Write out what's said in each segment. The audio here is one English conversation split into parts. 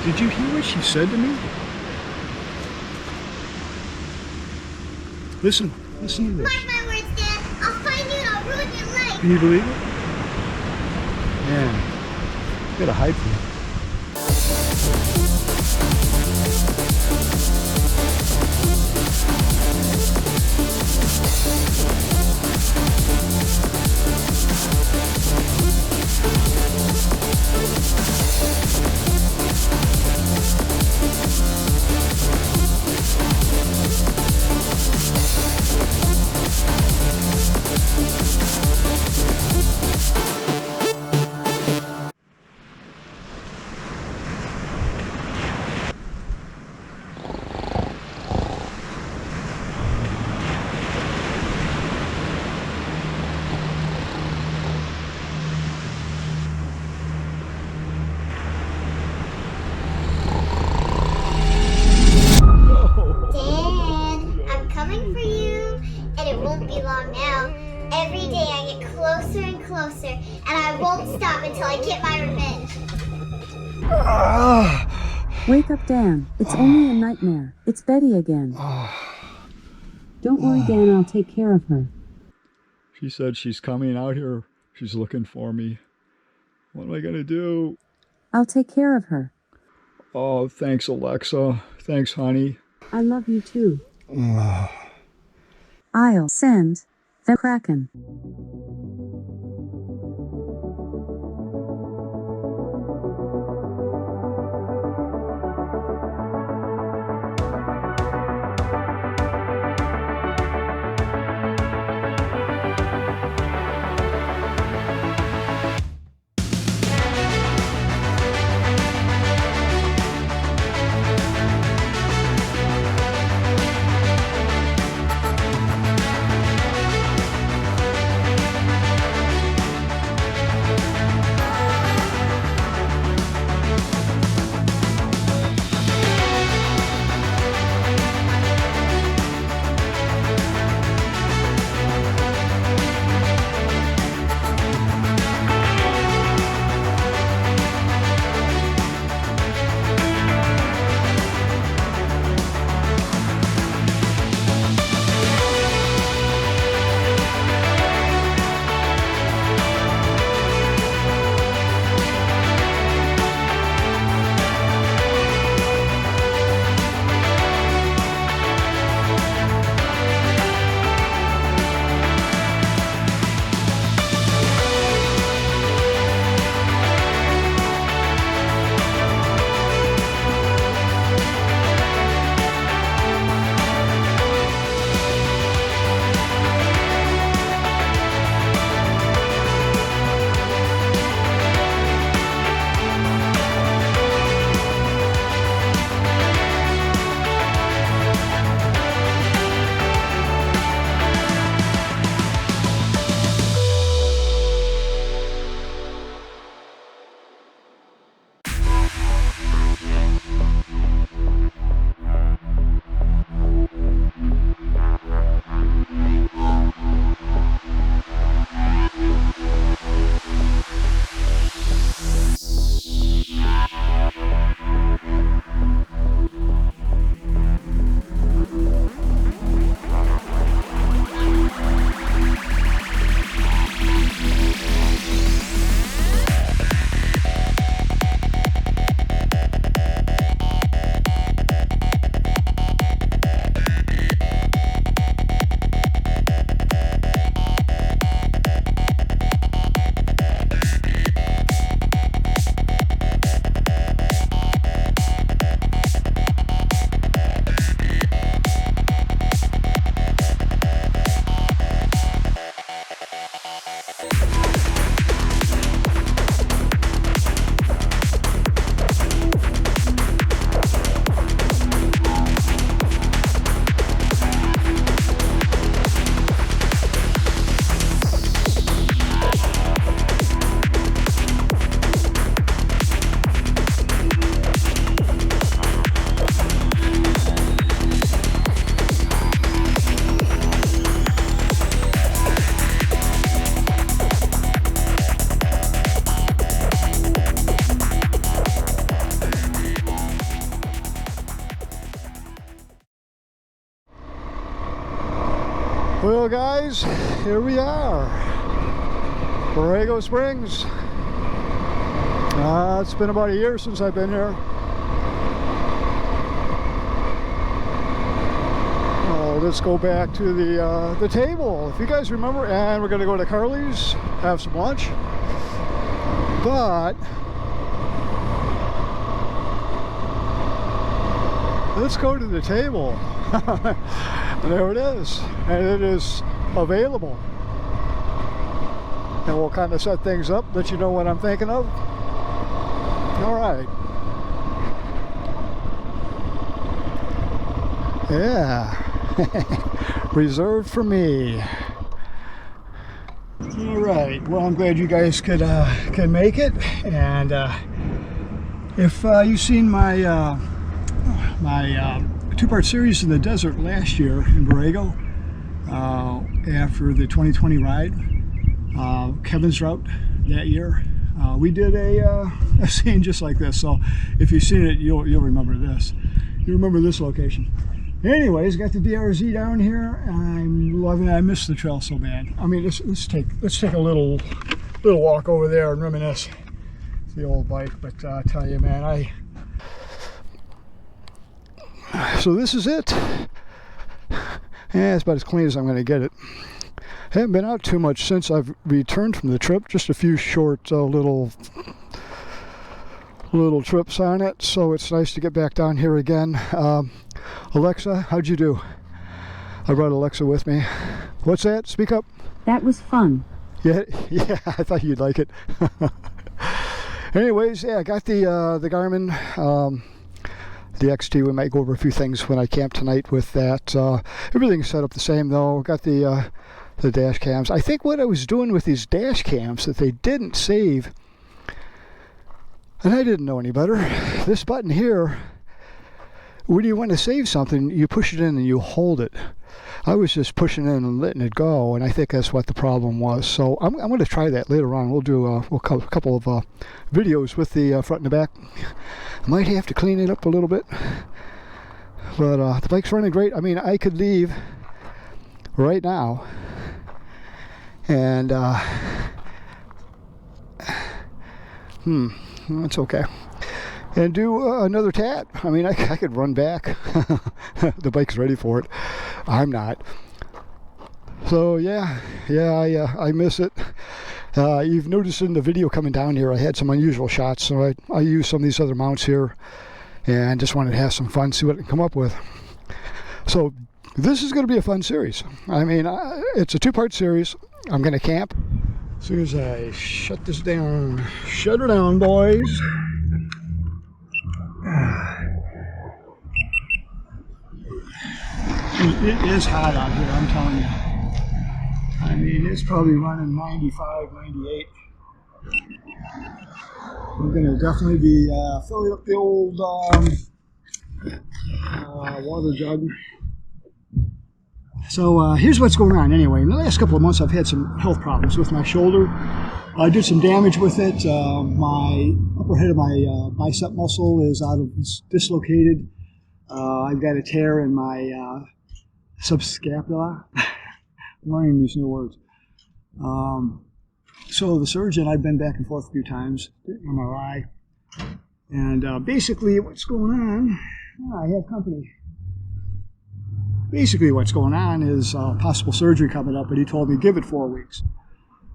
Did you hear what she said to me? Listen to this. Mark my words, Dad. I'll find you and I'll ruin your life. Can you believe it? Man, you gotta hide from me. Every day I get closer and closer, and I won't stop until I get my revenge. Wake up, Dan. It's only a nightmare. It's Betty again. Don't worry, Dan. I'll take care of her. She said she's coming out here. She's looking for me. What am I going to do? I'll take care of her. Oh, thanks, Alexa. Thanks, honey. I love you too. I'll send the Kraken. Well guys, here we are, Borrego Springs. It's been about a year since I've been here. Let's go back to the table, if you guys remember, and we're gonna go to Carly's, have some lunch. But let's go to the table. There it is, and it is available. And we'll kind of set things up, let you know what I'm thinking of. All right. Yeah. Reserved for me. All right. Well, I'm glad you guys could make it. And if you've seen my my two-part series in the desert last year in Borrego, after the 2020 ride, Kevin's route that year, we did a scene just like this. So if you've seen it, you'll remember this. You remember this location. Anyways, got the DRZ down here. I'm loving it. I miss the trail so bad. I mean, let's take a little walk over there and reminisce. It's the old bike, but I tell you, man, so this is it. Yeah, it's about as clean as I'm going to get it. Haven't been out too much since I've returned from the trip. Just a few short little trips on it. So it's nice to get back down here again. Alexa, how'd you do? I brought Alexa with me. What's that? Speak up. That was fun. Yeah, I thought you'd like it. Anyways, yeah, I got the Garmin, the XT. We might go over a few things when I camp tonight with that. Everything's set up the same though. Got the dash cams. I think what I was doing with these dash cams that they didn't save, and I didn't know any better. This button here, when you want to save something, you push it in and you hold it. I was just pushing in and letting it go, and I think that's what the problem was. So I'm going to try that later on. We'll do a couple of videos with the front and the back. I might have to clean it up a little bit, but the bike's running great. I mean, I could leave right now and that's okay, and do another tat. I mean, I could run back. The bike's ready for it. I'm not. So yeah, I miss it. You've noticed in the video coming down here, I had some unusual shots, so I used some of these other mounts here and just wanted to have some fun, see what I can come up with. So this is going to be a fun series. I mean, it's a two-part series. I'm going to camp. As soon as I shut this down, shut her down, boys. It is hot out here, I'm telling you. I mean, it's probably running 95, 98. We're going to definitely be filling up the old water jug. So here's what's going on anyway. In the last couple of months, I've had some health problems with my shoulder. I did some damage with it. My upper head of my bicep muscle is dislocated. I've got a tear in my subscapula. I'm learning these new words. So the surgeon, I've been back and forth a few times, MRI. And basically what's going on, I have company. Basically what's going on is possible surgery coming up, but he told me give it 4 weeks.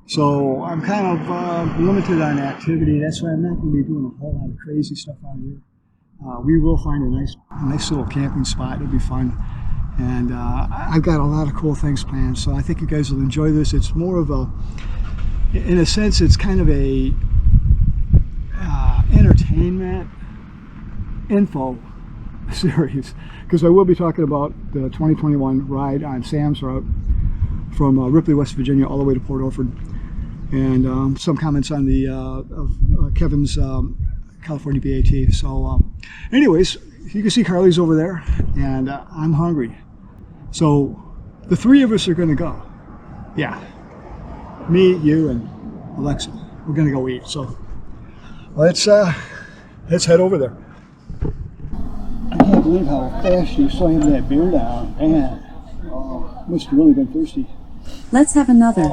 So I'm kind of limited on activity. That's why I'm not going to be doing a whole lot of crazy stuff out here. We will find a nice little camping spot. It'll be fun. And I've got a lot of cool things planned, so I think you guys will enjoy this. It's more of a, in a sense, it's kind of a entertainment info series, because I will be talking about the 2021 ride on Sam's route from Ripley, West Virginia, all the way to Port Orford, and some comments on the Kevin's California BAT. So anyways, you can see Carly's over there, and I'm hungry. So the three of us are going to go. Yeah, me, you, and Alexa. We're going to go eat. So let's head over there. I can't believe how fast you slammed that beer down, man. Oh. Must have really been thirsty. Let's have another.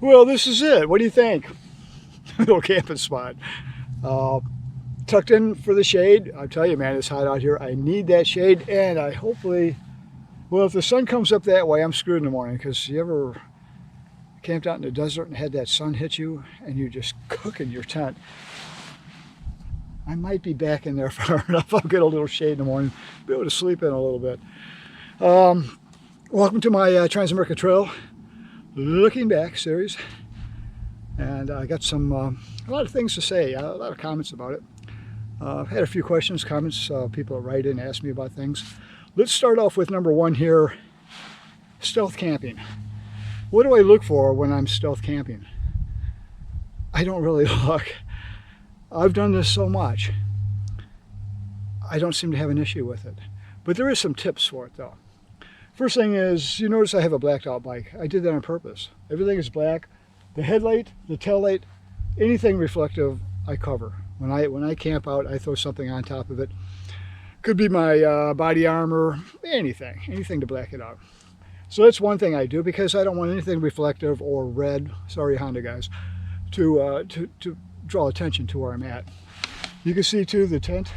Well, this is it. What do you think? Little camping spot. Tucked in for the shade. I tell you, man, it's hot out here. I need that shade, and I hopefully, well, if the sun comes up that way, I'm screwed in the morning, because you ever camped out in the desert and had that sun hit you and you just cook in your tent? I might be back in there far enough. I'll get a little shade in the morning, be able to sleep in a little bit. Welcome to my Transamerica Trail Looking Back series, and I got some a lot of things to say, a lot of comments about it. I've had a few questions, comments, people write in and ask me about things. Let's start off with number one here, stealth camping. What do I look for when I'm stealth camping? I don't really look. I've done this so much. I don't seem to have an issue with it. But there is some tips for it though. First thing is, you notice I have a blacked out bike. I did that on purpose. Everything is black. The headlight, the tail light, anything reflective, I cover. When I camp out, I throw something on top of it. Could be my body armor, anything to black it out. So that's one thing I do, because I don't want anything reflective or red, sorry Honda guys, to draw attention to where I'm at. You can see too the tent.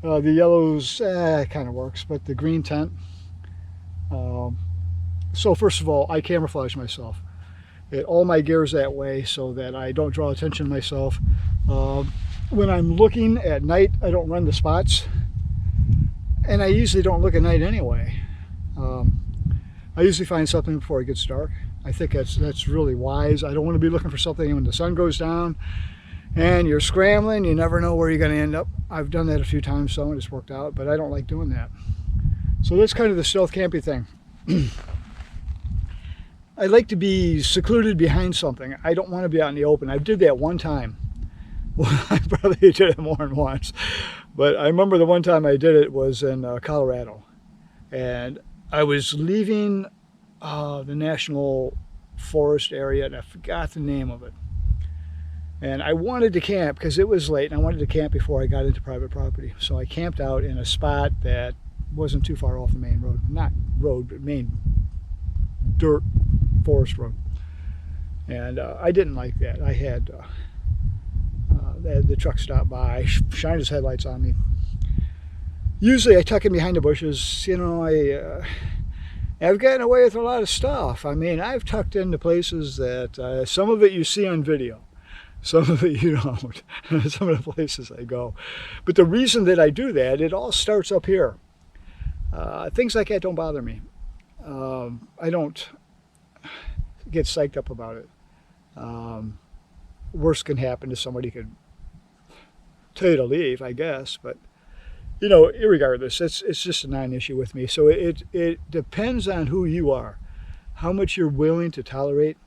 The yellows kind of works, but the green tent. So first of all, I camouflage myself. All my gear is that way so that I don't draw attention to myself. When I'm looking at night, I don't run the spots, and I usually don't look at night anyway. I usually find something before it gets dark. I think that's really wise. I don't want to be looking for something when the sun goes down and you're scrambling. You never know where you're going to end up. I've done that a few times, so it's worked out, but I don't like doing that. So that's kind of the stealth camping thing. I like to be secluded behind something. I don't want to be out in the open. I did that one time. Well, I probably did it more than once, but I remember the one time I did it was in Colorado, and I was leaving the national forest area, and I forgot the name of it. And I wanted to camp because it was late, and I wanted to camp before I got into private property. So I camped out in a spot that wasn't too far off the main road. Not road, but main dirt forest road. And I didn't like that. I had the truck stop by, shined his headlights on me. Usually I tuck in behind the bushes. You know, I've gotten away with a lot of stuff. I mean, I've tucked into places that some of it you see on video. Some of it you don't. Some of the places I go. But the reason that I do that, it all starts up here. Things like that don't bother me. I don't get psyched up about it. Worst can happen to somebody, could tell you to leave, I guess. But, you know, irregardless, it's just a non-issue with me. So it depends on who you are, how much you're willing to tolerate,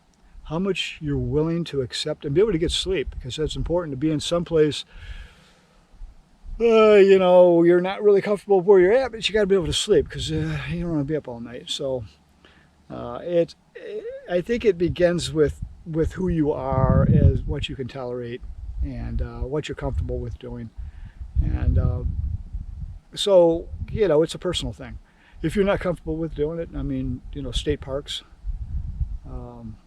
how much you're willing to accept, and be able to get sleep, because that's important to be in some place. You know, you're not really comfortable where you're at, but you got to be able to sleep, because you don't want to be up all night. So I think it begins with who you are, as what you can tolerate, and what you're comfortable with doing. And so, you know, it's a personal thing. If you're not comfortable with doing it, I mean, you know, state parks,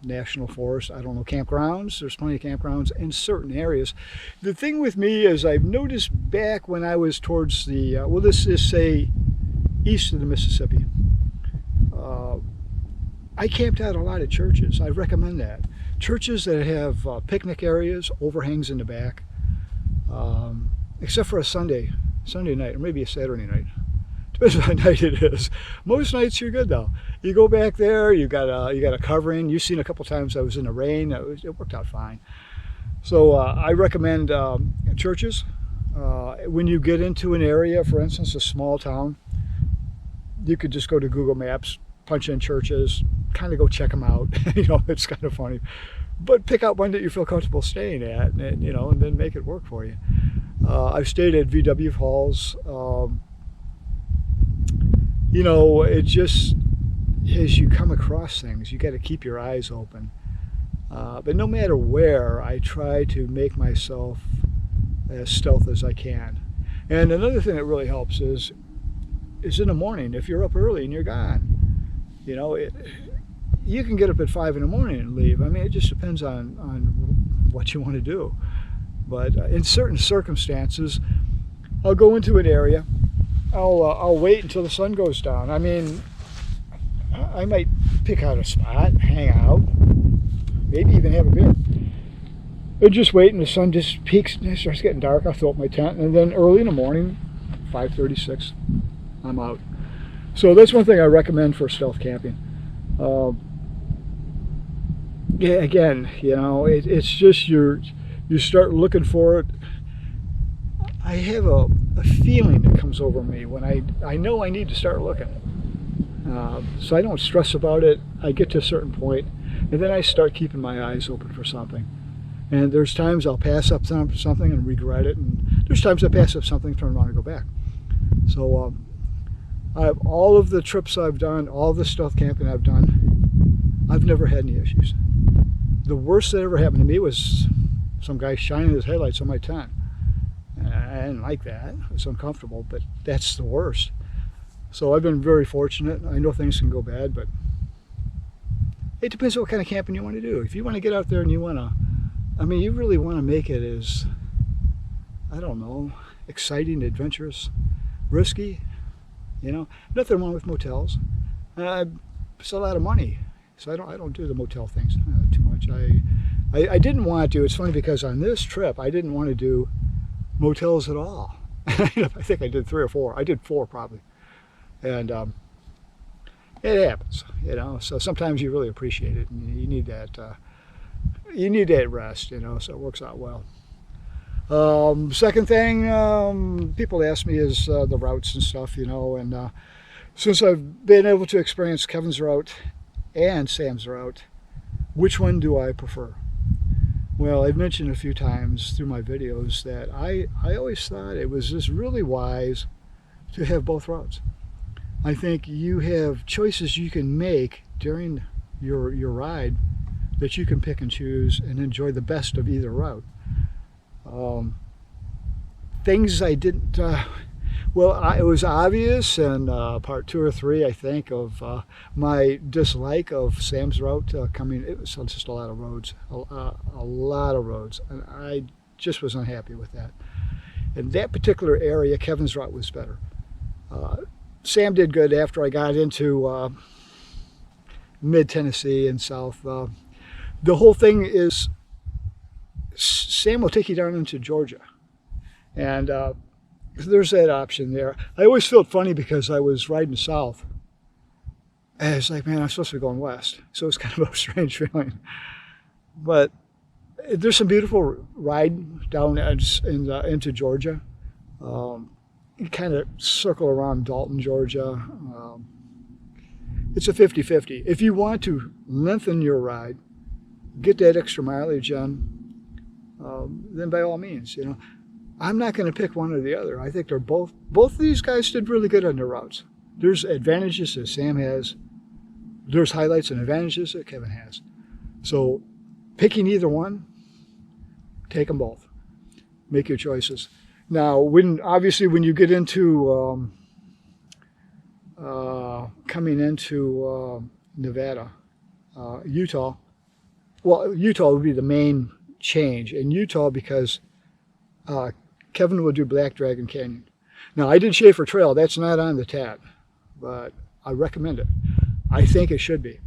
national forests, I don't know, campgrounds. There's plenty of campgrounds in certain areas. The thing with me is I've noticed back when I was towards the, well, this is, say, east of the Mississippi. I camped out a lot at churches. I recommend that. Churches that have picnic areas, overhangs in the back, except for a Sunday night, or maybe a Saturday night. depends what night it is. Most nights you're good though. You go back there, you got a covering. You've seen a couple times I was in the rain. It worked out fine. So I recommend churches. When you get into an area, for instance, a small town, you could just go to Google Maps, punch in churches, kind of go check them out. It's kind of funny. But pick out one that you feel comfortable staying at, and then make it work for you. I've stayed at VW halls. It just, as you come across things, you got to keep your eyes open. But no matter where, I try to make myself as stealth as I can. And another thing that really helps is in the morning. If you're up early and you're gone, you can get up at 5 in the morning and leave. I mean, it just depends on what you want to do. But in certain circumstances, I'll go into an area. I'll wait until the sun goes down. I mean, I might pick out a spot, hang out, maybe even have a beer. And just wait, and the sun just peaks and it starts getting dark. I'll throw up my tent, and then early in the morning, 5:36, I'm out. So that's one thing I recommend for stealth camping. Yeah, again, it's just you start looking for it. I have a feeling that comes over me when I know I need to start looking. So I don't stress about it. I get to a certain point, and then I start keeping my eyes open for something. And there's times I'll pass up something and regret it, and there's times I pass up something, turn around and go back. So all of the trips I've done, all the stealth camping I've done, I've never had any issues. The worst that ever happened to me was some guy shining his headlights on my tent. I didn't like that. It was uncomfortable, but that's the worst. So I've been very fortunate. I know things can go bad, but it depends on what kind of camping you want to do. If you want to get out there and you really want to make it as, I don't know, exciting, adventurous, risky, nothing wrong with motels. It's a lot of money, so I don't do the motel things too much. I didn't want to. It's funny because on this trip I didn't want to do motels at all. I think I did 3 or 4. I did 4 probably, and it happens, So sometimes you really appreciate it, and you need that. You need that rest, so it works out well. Second thing, people ask me is the routes and stuff, and since I've been able to experience Kevin's route and Sam's route, which one do I prefer? Well, I've mentioned a few times through my videos that I always thought it was just really wise to have both routes. I think you have choices you can make during your ride that you can pick and choose and enjoy the best of either route. Things I didn't, it was obvious in part 2 or 3, I think, of my dislike of Sam's route coming. It was just a lot of roads, a lot of roads, and I just was unhappy with that. In that particular area, Kevin's route was better. Sam did good after I got into mid-Tennessee and south. The whole thing is Sam will take you down into Georgia, and there's that option there. I always felt funny because I was riding south, and it's like, man, I'm supposed to be going west, so it's kind of a strange feeling. But there's some beautiful ride down into Georgia. You kind of circle around Dalton, Georgia. It's a 50-50. If you want to lengthen your ride, get that extra mileage in, then by all means, I'm not going to pick one or the other. I think they're both of these guys did really good on their routes. There's advantages that Sam has. There's highlights and advantages that Keven has. So picking either one, take them both. Make your choices. Now, when you get into coming into Nevada, Utah, Utah would be the main change. In Utah, because Keven will do Black Dragon Canyon. Now, I did Schaefer Trail. That's not on the tab, but I recommend it. I think it should be.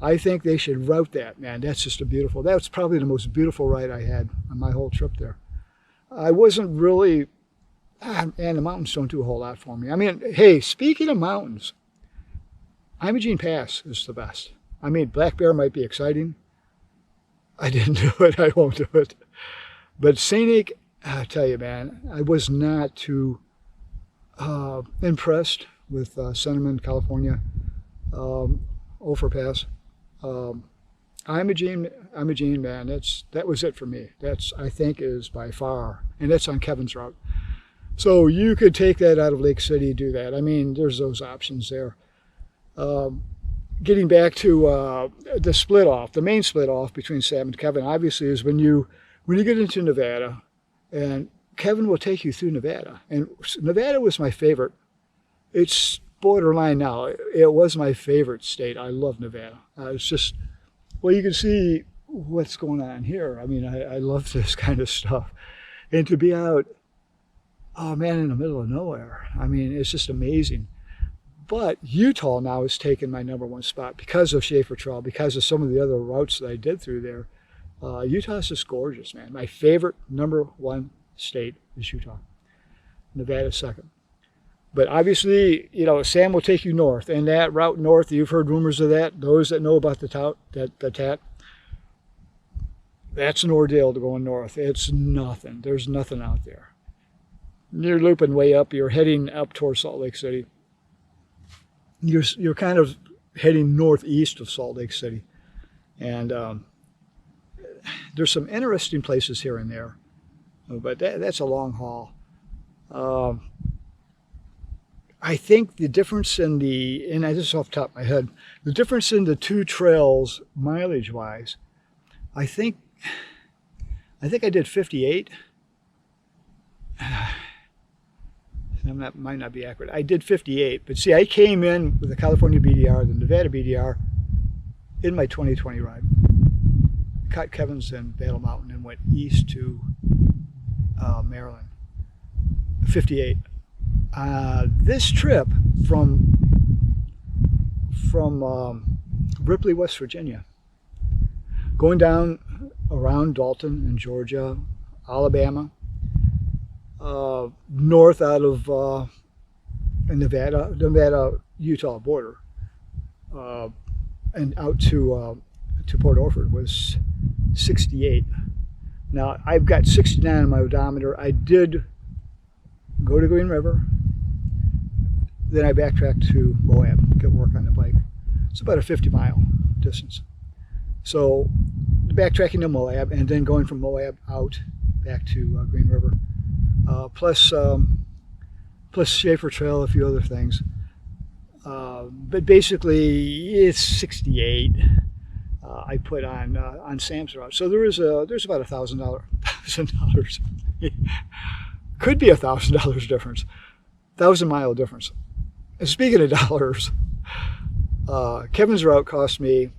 I think they should route that, man. That's just that's probably the most beautiful ride I had on my whole trip there. I wasn't really And the mountains don't do a whole lot for me. I mean, hey, speaking of mountains, Imogene Pass is the best. I mean, Black Bear might be exciting. I didn't do it. I won't do it. But scenic, I tell you, man, I was not too impressed with Cinnamon, California, Ophir Pass. Imogene, man, that was it for me. That's, I think, is by far, and that's on Kevin's route. So you could take that out of Lake City, do that. I mean, there's those options there. Getting back to the split off, the main split off between Sam and Keven, obviously, is when you get into Nevada, and Keven will take you through Nevada. And Nevada was my favorite. It's borderline now. It was my favorite state. I love Nevada. It's just, well, you can see what's going on here. I mean, I love this kind of stuff. And to be out, oh man, in the middle of nowhere. I mean, it's just amazing. But Utah now has taken my #1 spot because of Schaefer Trail, because of some of the other routes that I did through there. Utah is just gorgeous, man. My favorite #1 state is Utah. Nevada second. But obviously, you know, Sam will take you north, and that route north, you've heard rumors of that. Those that know about the TAT, that's an ordeal to go north. It's nothing. There's nothing out there. You're looping way up. You're heading up towards Salt Lake City. You're kind of heading northeast of Salt Lake City, and there's some interesting places here and there, but that's a long haul. I think the difference in and this is off the top of my head, the difference in the two trails mileage-wise, I think I did 58. That might not be accurate. I did 58, but see, I came in with the California BDR, the Nevada BDR, in my 2020 ride. Caught Kevin's in Battle Mountain and went east to Maryland. 58. This trip from Ripley, West Virginia, going down around Dalton in Georgia, Alabama, north out of Nevada-Utah border, and out to Port Orford was 68. Now I've got 69 on my odometer. I did go to Green River, then I backtracked to Moab, get work on the bike. It's about a 50-mile distance. So backtracking to Moab and then going from Moab out back to Green River. Plus Schaefer Trail, a few other things. But basically, it's 68. I put on Sam's route. So there's about $1,000. Could be $1,000 difference, 1,000-mile difference. And speaking of dollars, Kevin's route cost me,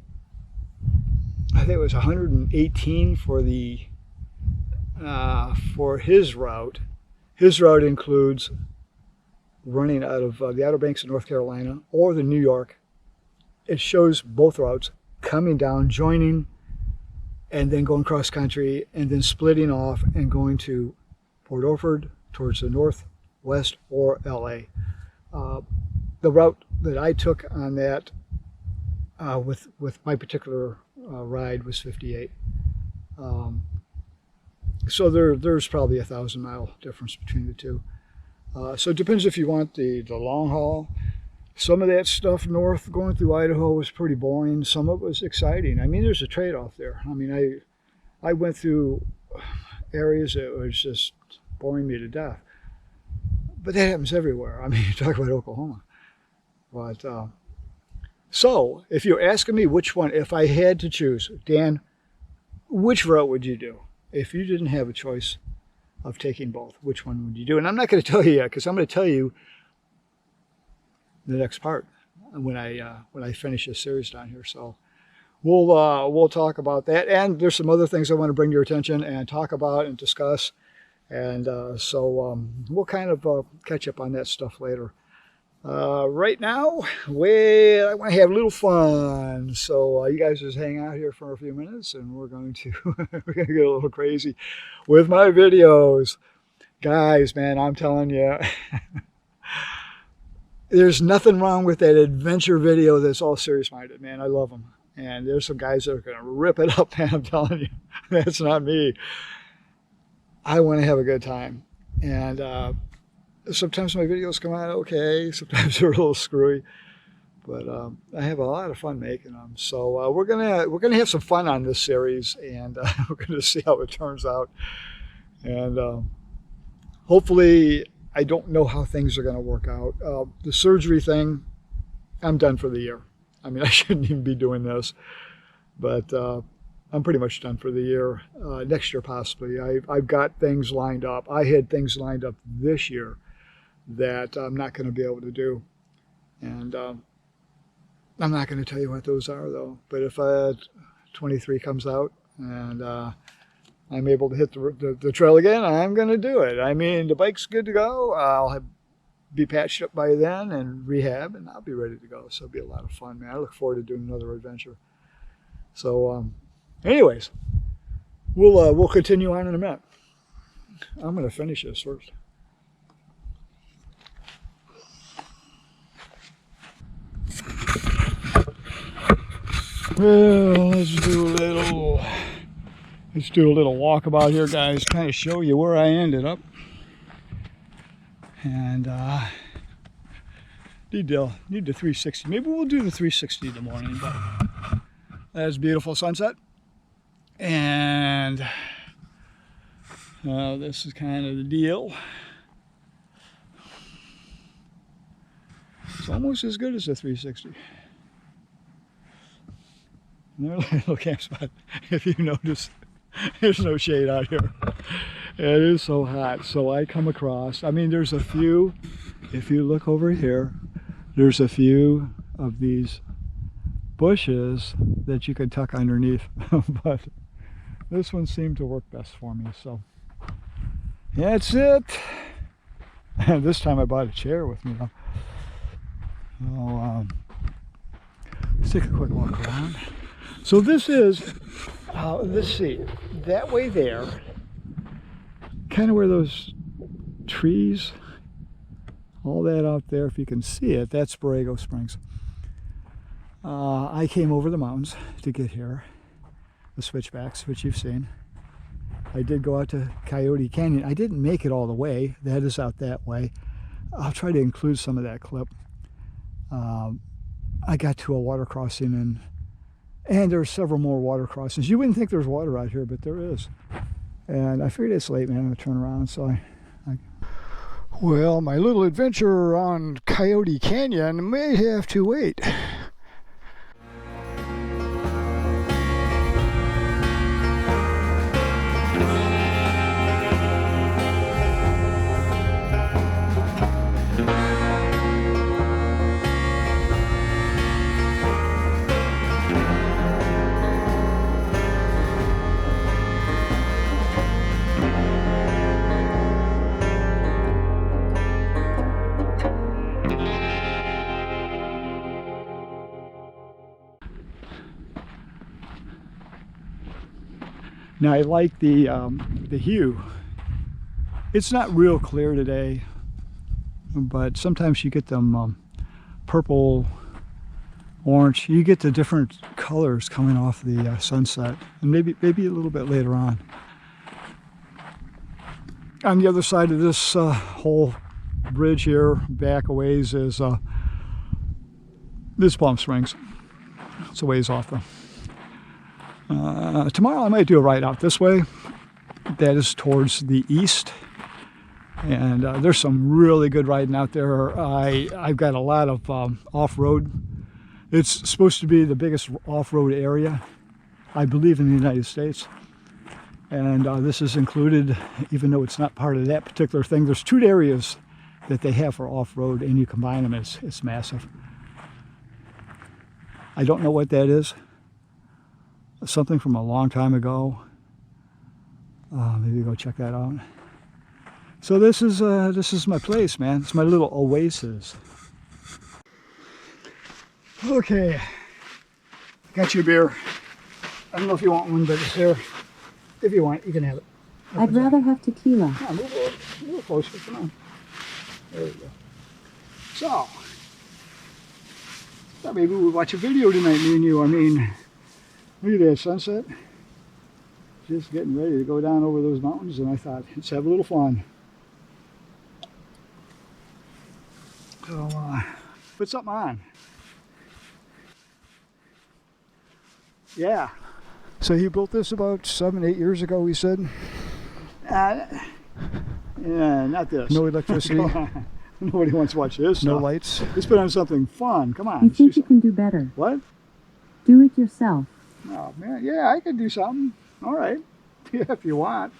I think it was 118 for his route. His route includes running out of the Outer Banks of North Carolina or the New York. It shows both routes coming down, joining, and then going cross country, and then splitting off and going to Port Orford towards the northwest or LA. The route that I took on that with my particular ride was 58. So there's probably a 1,000-mile difference between the two. So it depends if you want the long haul. Some of that stuff north going through Idaho was pretty boring. Some of it was exciting. I mean, there's a trade-off there. I mean, I went through areas that was just boring me to death. But that happens everywhere. I mean, you talk about Oklahoma. But so if you're asking me which one, if I had to choose, Dan, which route would you do? If you didn't have a choice of taking both, which one would you do? And I'm not going to tell you yet, because I'm going to tell you the next part when I finish this series down here. So we'll talk about that, and there's some other things I want to bring to your attention and talk about and discuss, and so we'll kind of catch up on that stuff later. Right now, well, I want to have a little fun, so you guys just hang out here for a few minutes, and we're going to get a little crazy with my videos. Guys, man, I'm telling you, there's nothing wrong with that adventure video that's all serious-minded, man. I love them. And there's some guys that are going to rip it up, man. I'm telling you, that's not me. I want to have a good time. And sometimes my videos come out okay. Sometimes they're a little screwy. But I have a lot of fun making them. So we're gonna have some fun on this series, and we're gonna see how it turns out. And hopefully, I don't know how things are gonna work out. The surgery thing, I'm done for the year. I mean, I shouldn't even be doing this, but I'm pretty much done for the year. Next year, possibly. I've got things lined up. I had things lined up this year that I'm not going to be able to do, and I'm not going to tell you what those are, though. But if 23 comes out and I'm able to hit the trail again, I'm going to do it. I mean, the bike's good to go. I'll be patched up by then and rehab, and I'll be ready to go. So it'll be a lot of fun, man. I look forward to doing another adventure. So, anyways, we'll continue on in a minute. I'm going to finish this first. Well, let's do a little walkabout here, guys. Kind of show you where I ended up. And need the 360. Maybe we'll do the 360 in the morning. But that's beautiful sunset. And this is kind of the deal. It's almost as good as the 360. Another little camp spot. If you notice, there's no shade out here. It is so hot. So I come across, I mean, there's a few, if you look over here, there's a few of these bushes that you could tuck underneath. But this one seemed to work best for me. So that's it. And this time I bought a chair with me. So, let's take a quick walk around. So this is, let's see, that way there, kind of where those trees, all that out there, if you can see it, that's Borrego Springs. I came over the mountains to get here, the switchbacks, which you've seen. I did go out to Coyote Canyon. I didn't make it all the way. That is out that way. I'll try to include some of that clip. I got to a water crossing, and there are several more water crossings. You wouldn't think there's water out here, but there is. And I figured it's late, man. I'm going to turn around. So well, my little adventure on Coyote Canyon may have to wait. Now I like the hue. It's not real clear today, but sometimes you get them purple, orange. You get the different colors coming off the sunset, and maybe a little bit later on. On the other side of this whole bridge here, back a ways, is this Palm Springs. It's a ways off though. Tomorrow I might do a ride out this way. That is towards the east, and there's some really good riding out there. I've got a lot of off-road. It's supposed to be the biggest off-road area, I believe, in the United States, and this is included, even though it's not part of that particular thing. There's two areas that they have for off-road, and you combine them, it's massive. I don't know what that is. Something from a long time ago. Maybe go check that out. So this is my place, man. It's my little oasis. Okay, got you a beer. I don't know if you want one, but it's there. If you want, you can have it. I'd rather have tequila. Yeah, move over. A little closer, come on. There we go. So, thought maybe we'd watch a video tonight, me and you. I mean, look at that sunset. Just getting ready to go down over those mountains, and I thought, let's have a little fun. So, put something on. Yeah. So you built this about 7, 8 years ago, he said? Yeah, not this. No electricity. Nobody wants to watch this. No lights. Let's put on something fun. Come on. You think you can do better? What? Do it yourself. Oh man, yeah, I can do something. All right, yeah, if you want.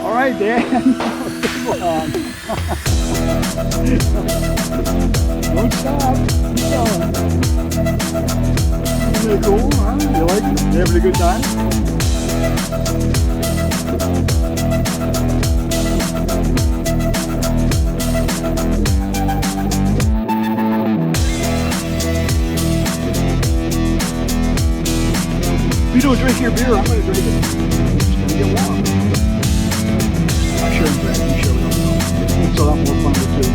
All right, Dan. Don't stop. Keep going. Isn't it cool, huh? You like it? You having a good time? If you don't drink your beer, I'm going to drink it. It's going to get warm. I'm sure I'm glad you showed up. It's a lot more fun to do.